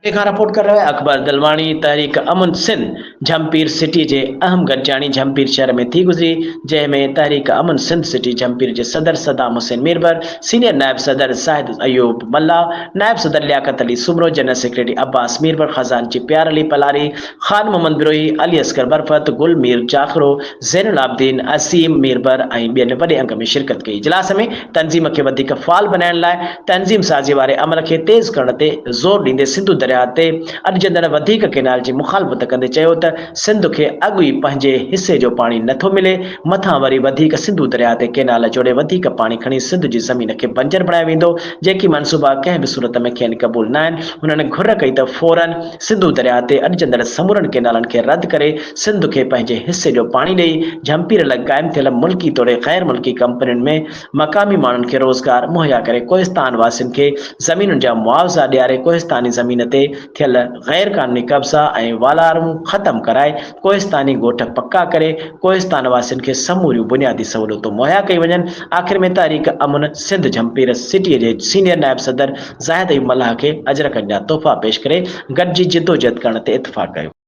खां रिपोर्ट कर रहे अकबर दलवाणी। तहरीक अमन सिंध झमपीर सिटी जे अहम गॾिजाणी झमपीर शहर में थी गुज़री, जंहिंमें तहरीक अमन सिंध सिटी झमपीर जे सदर सदाम हुसैन मीरबर, सीनियर नायब सदर ज़ाहिद अयूब मल्ला, नायब सदर लियाकत अली सुमरो, जनरल सेक्रेटरी अब्बास मीरबर, खजानची प्यार अली पलारी, खान मोहम्मद बिरोही, अली असगर बरफत, गुल मीर जाखरो, ज़ैनुल आबदीन, असीम मीरबर ऐं ॿियनि वॾे अंग में शिरकत कई। इजलास में तंज़ीम खे वधीक फ़ाल बनाइण लाइ तंज़ीम साज़ी वारे अमल खे तेज़ करण ते ज़ोर ॾींदे सिंधु दरिया ते अॾजंदड़ वधीक कैनाल जी मुखालफ़त कंदे चयो त सिंध खे अॻु ई पंहिंजे हिसे जो पाणी नथो मिले, मथां वरी वधीक सिंधु दरिया ते कैनाल जोड़े वधीक पाणी खणी सिंध जी ज़मीन खे बंजर बणायो वेंदो, जेकी मनसूबा कंहिं बि सूरत में खेनि क़बूल न आहिनि। हुननि घुर कई त फौरन सिंधु दरिया ते अॾजंदड़ समूरनि कैनालनि खे रद्द करे सिंध खे पंहिंजे हिसे जो पाणी ॾेई झमपीर लाइ क़ाइमु थियल मुल्की तोड़े ग़ैर मुल्की कंपनियुनि में मक़ामी माण्हुनि खे रोज़गार मुहैया करे कोहिस्तान वासियुनि खे ज़मीनुनि जा मुआवज़ा ॾियारे कोहिस्तानी ज़मीन ते थियल ग़ैर क़ानूनी कब्ज़ा ऐं वालारूं ख़तमु कराए कोहिस्तानी ॻोठ पका करे कोहिस्तान वासियुनि खे समूरियूं बुनियादी सहूलियतूं मुहैया कई वञनि। आख़िर में तहरीक अमन सिंध झमपीर सिटीअ जे सीनियर नायब सदर ज़ाहिद अयूब मल्लाह खे अजरकनि जा तोहफ़ा पेश करे गॾिजी जिदोजहद करण ते इतफ़ाक़ कयो।